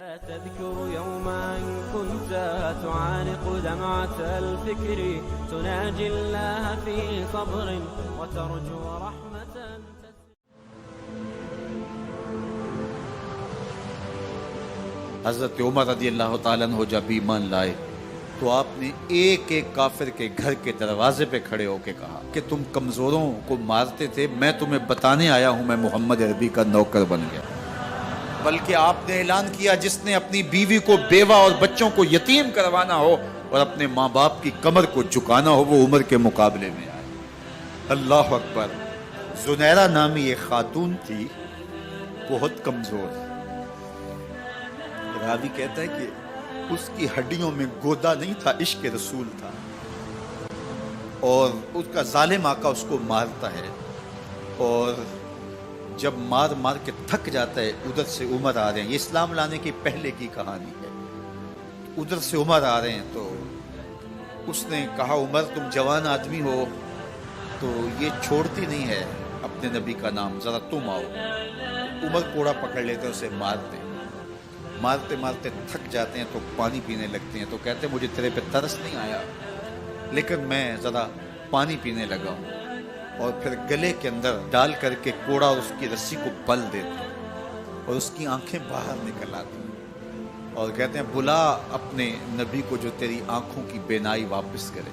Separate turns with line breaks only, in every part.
تذكر يوما كنت تعانق دمعة الفكر تناجي الله في صبر وترجو رحمة.
حضرت عمر رضی اللہ تعالیٰ عنہ جب ایمان لائے تو آپ نے ایک ایک کافر کے گھر کے دروازے پہ کھڑے ہو کے کہا کہ تم کمزوروں کو مارتے تھے، میں تمہیں بتانے آیا ہوں میں محمد عربی کا نوکر بن گیا۔ بلکہ آپ نے اعلان کیا جس نے اپنی بیوی کو بیوہ اور بچوں کو یتیم کروانا ہو اور اپنے ماں باپ کی کمر کو جھکانا ہو وہ عمر کے مقابلے میں آئے۔ اللہ اکبر۔ زنیرہ نامی ایک خاتون تھی، بہت کمزور، راوی کہتا ہے کہ اس کی ہڈیوں میں گودا نہیں تھا، عشق رسول تھا، اور اس کا ظالم آقا اس کو مارتا ہے، اور جب مار مار کے تھک جاتا ہے ادھر سے عمر آ رہے ہیں، یہ اسلام لانے کی پہلے کی کہانی ہے، ادھر سے عمر آ رہے ہیں تو اس نے کہا عمر تم جوان آدمی ہو تو یہ چھوڑتی نہیں ہے اپنے نبی کا نام، ذرا تم آؤ۔ عمر کوڑا پکڑ لیتے اسے مارتے مارتے مارتے تھک جاتے ہیں تو پانی پینے لگتے ہیں، تو کہتے ہیں مجھے تیرے پہ ترس نہیں آیا لیکن میں ذرا پانی پینے لگا ہوں، اور پھر گلے کے اندر ڈال کر کے کوڑا اور اس کی رسی کو بل دیتے ہیں اور اس کی آنکھیں باہر نکل آتی ہیں اور کہتے ہیں بلا اپنے نبی کو جو تیری آنکھوں کی بینائی واپس کرے۔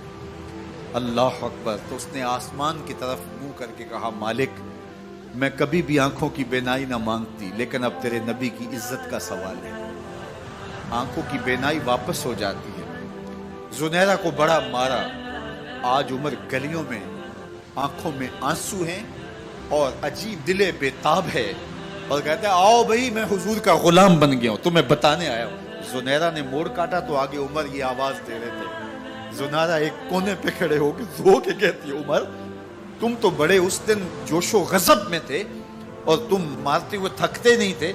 اللہ اکبر۔ تو اس نے آسمان کی طرف منہ کر کے کہا مالک میں کبھی بھی آنکھوں کی بینائی نہ مانگتی لیکن اب تیرے نبی کی عزت کا سوال ہے۔ آنکھوں کی بینائی واپس ہو جاتی ہے۔ زنیرہ کو بڑا مارا، آج عمر گلیوں میں آنکھوں میں آنسو ہیں اور عجیب دل بےتاب ہے، اور کہتے ہیں آؤ بھئی میں حضور کا غلام بن گیا ہوں، تمہیں بتانے آیا ہوں۔ زنیرہ نے موڑ کاٹا تو آگے عمر یہ آواز دے رہے تھے۔ زنیرہ ایک کونے پہ کھڑے ہو کے رو کے کہتی ہے عمر تم تو بڑے اس دن جوش و غضب میں تھے اور تم مارتے ہوئے تھکتے نہیں تھے۔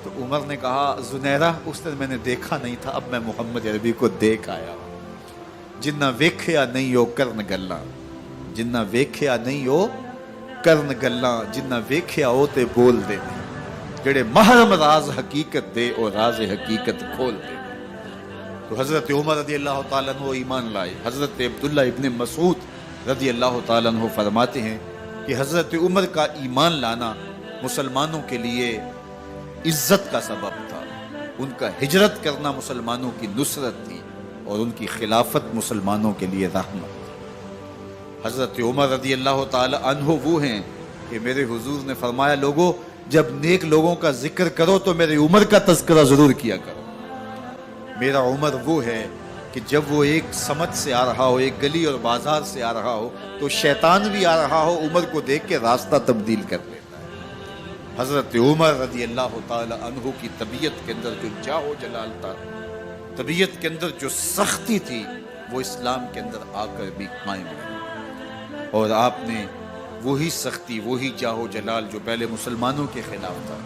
تو عمر نے کہا زنیرہ اس دن میں نے دیکھا نہیں تھا، اب میں محمد عربی کو دیکھ آیا ہوں۔ جنہ ویکھیا نہیں ہو کرن گلاں، جنہ ویکھیا نہیں ہو کرن گلاں، جنہ ویکھیا ہو تے بول دے، جڑے محرم راز حقیقت دے اور راز حقیقت کھول دے۔ تو حضرت عمر رضی اللہ تعالیٰ عنہ ایمان لائے۔ حضرت عبداللہ ابن مسعود رضی اللہ تعالیٰ عنہ فرماتے ہیں کہ حضرت عمر کا ایمان لانا مسلمانوں کے لیے عزت کا سبب تھا، ان کا ہجرت کرنا مسلمانوں کی نصرت تھی اور ان کی خلافت مسلمانوں کے لیے رحمت تھی۔ حضرت عمر رضی اللہ تعالیٰ عنہ وہ ہیں کہ میرے حضور نے فرمایا لوگوں جب نیک لوگوں کا ذکر کرو تو میرے عمر کا تذکرہ ضرور کیا کرو۔ میرا عمر وہ ہے کہ جب وہ ایک سمت سے آ رہا ہو، ایک گلی اور بازار سے آ رہا ہو تو شیطان بھی آ رہا ہو عمر کو دیکھ کے راستہ تبدیل کر لیتا ہے۔ حضرت عمر رضی اللہ تعالی عنہ کی طبیعت کے اندر جو جاہ و جلال تھا، طبیعت کے اندر جو سختی تھی، وہ اسلام کے اندر آ کر بھی قائم رہی، اور آپ نے وہی سختی، وہی جاہ و جلال جو پہلے مسلمانوں کے خلاف تھا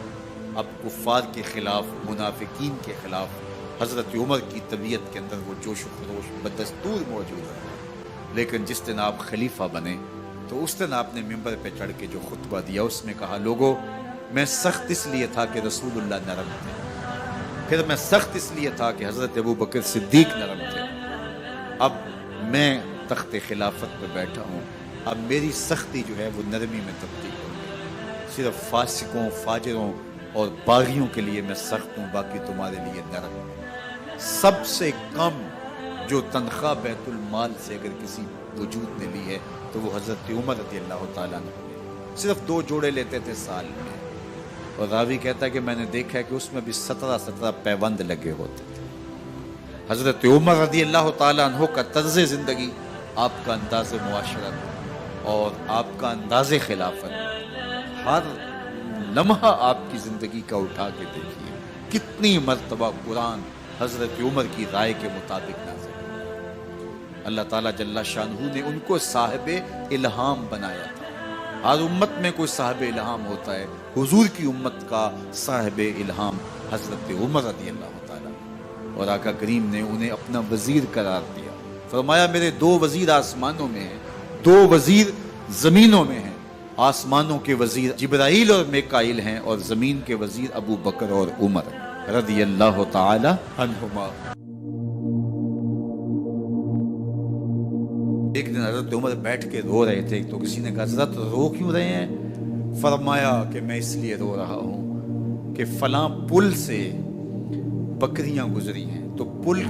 اب کفار کے خلاف، منافقین کے خلاف حضرت عمر کی طبیعت کے اندر وہ جوش و خروش بدستور موجود ہے۔ لیکن جس دن آپ خلیفہ بنے تو اس دن آپ نے ممبر پہ چڑھ کے جو خطبہ دیا اس میں کہا لوگوں میں سخت اس لیے تھا کہ رسول اللہ نرم تھے، پھر میں سخت اس لیے تھا کہ حضرت ابو بکر صدیق نرم تھے، اب میں تخت خلافت پہ بیٹھا ہوں، اب میری سختی جو ہے وہ نرمی میں تبدیل ہو گئی، صرف فاسقوں، فاجروں اور باغیوں کے لیے میں سخت ہوں، باقی تمہارے لیے نرم ہوں۔ سب سے کم جو تنخواہ بیت المال سے اگر کسی وجود نے لی ہے تو وہ حضرت عمر رضی اللہ تعالیٰ نے صرف 2 جوڑے لیتے تھے سال میں، اور راوی کہتا ہے کہ میں نے دیکھا ہے کہ اس میں بھی 17 پیوند لگے ہوتے تھے۔ حضرت عمر رضی اللہ تعالیٰ عنہ کا طرز زندگی، آپ کا انداز معاشرت اور آپ کا انداز خلافت، ہر لمحہ آپ کی زندگی کا اٹھا کے دیکھیے کتنی مرتبہ قرآن حضرت عمر کی رائے کے مطابق نازل ہے۔ اللہ تعالیٰ جل شانہ نے ان کو صاحب الہام بنایا تھا۔ ہر امت میں کوئی صاحب الہام ہوتا ہے، حضور کی امت کا صاحب الہام حضرت عمر رضی اللہ تعالیٰ، اور آقا کریم نے انہیں اپنا وزیر قرار دیا۔ فرمایا میرے 2 وزیر آسمانوں میں ہیں، 2 وزیر زمینوں میں ہیں۔ آسمانوں کے وزیر جبرائیل اور میکائیل ہیں اور زمین کے وزیر ابو بکر اور عمر ہیں۔ رضی اللہ تعالی عنہما۔ ایک دن حضرت عمر بیٹھ کے رو رہے تھے، تو کسی نے کہا حضرت رو کیوں رہے ہیں؟ فرمایا کہ میں اس لیے رو رہا ہوں کہ فلاں پل سے بکریاں گزری ہیں، تو پل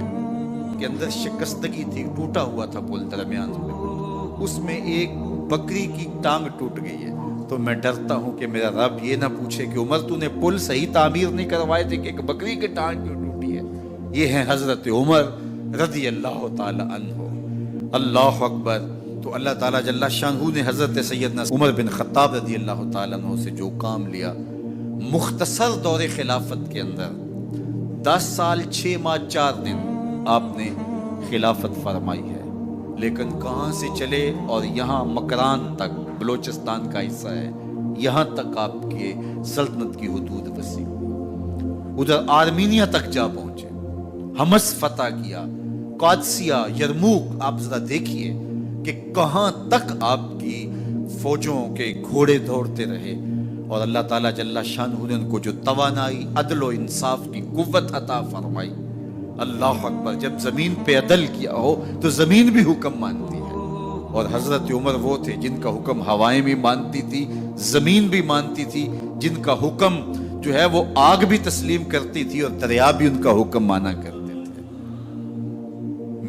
کے اندر شکستگی تھی، ٹوٹا ہوا تھا پل درمیان میں، اس میں ایک بکری کی ٹانگ ٹوٹ گئی ہے، تو میں ڈرتا ہوں کہ میرا رب یہ نہ پوچھے کہ عمر تو نے پل صحیح تعمیر نہیں کروائے تھے کہ ایک بکری کی ٹانگ کیوں ٹوٹی ہے۔ یہ ہیں حضرت عمر رضی اللہ تعالی عنہ۔ اللہ اکبر۔ تو اللہ تعالیٰ جل شانہ نے حضرت سیدنا عمر بن خطاب رضی اللہ تعالیٰ عنہ سے جو کام لیا، مختصر دور خلافت کے اندر 10 سال 6 ماہ 4 دن آپ نے خلافت فرمائی ہے، لیکن کہاں سے چلے اور یہاں مکران تک، بلوچستان کا حصہ ہے، یہاں تک آپ کے سلطنت کی حدود وسیع ہوئی، ادھر آرمینیا تک جا پہنچے، حمص فتح کیا، قادسیہ، یرموک۔ آپ ذرا دیکھیے کہ کہاں تک آپ کی فوجوں کے گھوڑے دوڑتے رہے، اور اللہ تعالیٰ جل شانہ نے ان کو جو توانائی، عدل و انصاف کی قوت عطا فرمائی۔ اللہ اکبر۔ جب زمین پہ عدل کیا ہو تو زمین بھی حکم مانتی ہے، اور حضرت عمر وہ تھے جن کا حکم ہوائیں بھی مانتی تھی، زمین بھی مانتی تھی، جن کا حکم جو ہے وہ آگ بھی تسلیم کرتی تھی، اور دریا بھی ان کا حکم مانا کرتے تھے۔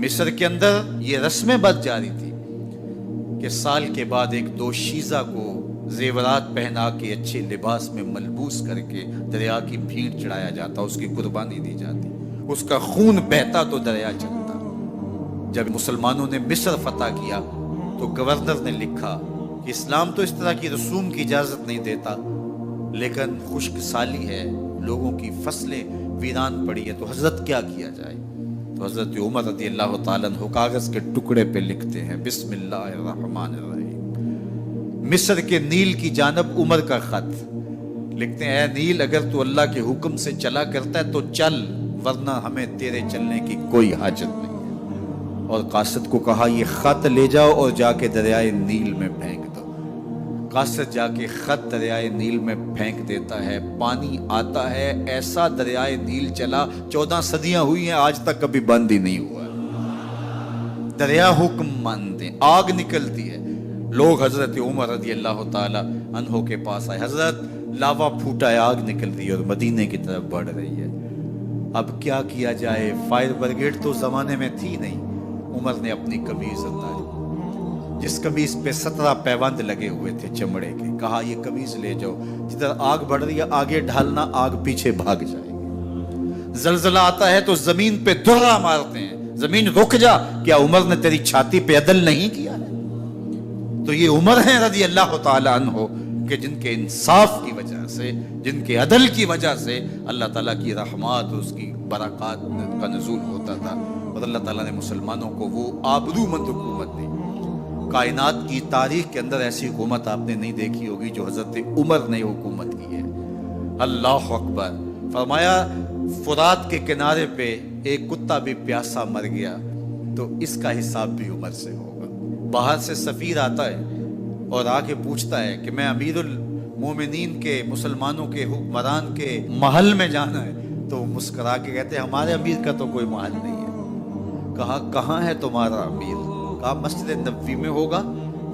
مصر کے اندر یہ رسمیں بد جاری تھی کہ سال کے بعد ایک دوشیزہ کو زیورات پہنا کے اچھے لباس میں ملبوس کر کے دریا کی بھیڑ چڑھایا جاتا، اس کی قربانی دی جاتی، اس کا خون بہتا تو دریا چلتا۔ جب مسلمانوں نے مصر فتح کیا تو گورنر نے لکھا کہ اسلام تو اس طرح کی رسوم کی اجازت نہیں دیتا، لیکن خشک سالی ہے، لوگوں کی فصلیں ویران پڑی ہے، تو حضرت کیا کیا جائے؟ تو حضرت عمر رضی اللہ تعالیٰ عنہ کاغذ کے ٹکڑے پہ لکھتے ہیں بسم اللہ الرحمن الرحیم، مصر کے نیل کی جانب عمر کا خط لکھتے ہیں، اے نیل اگر تو اللہ کے حکم سے چلا کرتا ہے تو چل، ورنہ ہمیں تیرے چلنے کی کوئی حاجت نہیں ہے۔ اور قاصد کو کہا یہ خط لے جاؤ اور جا کے دریائے نیل میں پھینک دو۔ قاصد جا کے خط دریائے نیل میں پھینک دیتا ہے، پانی آتا ہے، ایسا دریائے نیل چلا، 14 صدیاں ہوئی ہیں آج تک کبھی بند ہی نہیں ہوا۔ دریا حکم مانتے، آگ نکلتی ہے۔ لوگ حضرت عمر رضی اللہ تعالی عنہ کے پاس آئے، حضرت لاوا پھوٹا ہے، آگ نکل رہی ہے اور مدینے کی طرف بڑھ رہی ہے، اب کیا کیا جائے؟ فائر بریگیڈ تو زمانے میں تھی نہیں۔ عمر نے اپنی قمیض اتاری، جس قمیض پہ 17 پیوند لگے ہوئے تھے چمڑے کے، کہا یہ قمیض لے جاؤ، جدھر آگ بڑھ رہی ہے آگے ڈھالنا، آگ پیچھے بھاگ جائے گی۔ زلزلہ آتا ہے تو زمین پہ دھرا مارتے ہیں، زمین رک جا، کیا عمر نے تیری چھاتی پہ عدل نہیں کیا ہے؟ تو یہ عمر ہیں رضی اللہ تعالی عنہ کہ جن کے انصاف کی وجہ سے، جن کے عدل کی وجہ سے اللہ تعالیٰ کی رحمات، اس کی برکات کا نزول ہوتا تھا، اور اللہ تعالیٰ نے مسلمانوں کو وہ آبرومند حکومت دی۔ کائنات کی تاریخ کے اندر ایسی حکومت آپ نے نہیں دیکھی ہوگی جو حضرت عمر نے حکومت کی ہے۔ اللہ اکبر۔ فرمایا فرات کے کنارے پہ ایک کتا بھی پیاسا مر گیا تو اس کا حساب بھی عمر سے ہوگا۔ باہر سے سفیر آتا ہے اور آ کے پوچھتا ہے کہ میں امیر المومنین کے، مسلمانوں کے حکمران کے محل میں جانا ہے، تو وہ مسکرا کے کہتے ہیں ہمارے امیر کا تو کوئی محل نہیں ہے۔ کہا کہاں ہے تمہارا امیر؟ کہا مسجد نبوی میں ہوگا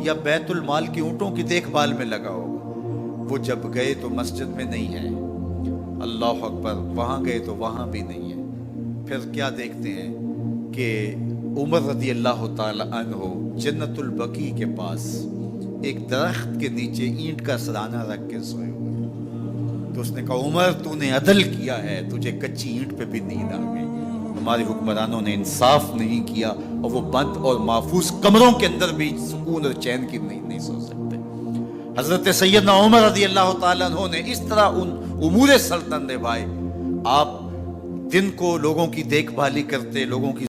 یا بیت المال کی اونٹوں کی دیکھ بھال میں لگا ہوگا۔ وہ جب گئے تو مسجد میں نہیں ہے، اللہ اکبر، وہاں گئے تو وہاں بھی نہیں ہے۔ پھر کیا دیکھتے ہیں کہ عمر رضی اللہ تعالی عنہ جنت البقیع کے پاس ایک درخت کے نیچے اینٹ کا سرانہ رکھ کے سوئے ہوئے، تو اس نے کہا عمر تو نے عدل کیا ہے، تجھے کچی اینٹ پہ بھی نیند آ گئی، ہمارے حکمرانوں نے انصاف نہیں کیا، اور وہ بند اور محفوظ کمروں کے اندر بھی سکون اور چین کی نہیں سو سکتے۔ حضرت سیدنا عمر رضی اللہ تعالیٰ عنہ نے اس طرح ان امور سلطنت نبھائے۔ آپ دن کو لوگوں کی دیکھ بھالی کرتے، لوگوں کی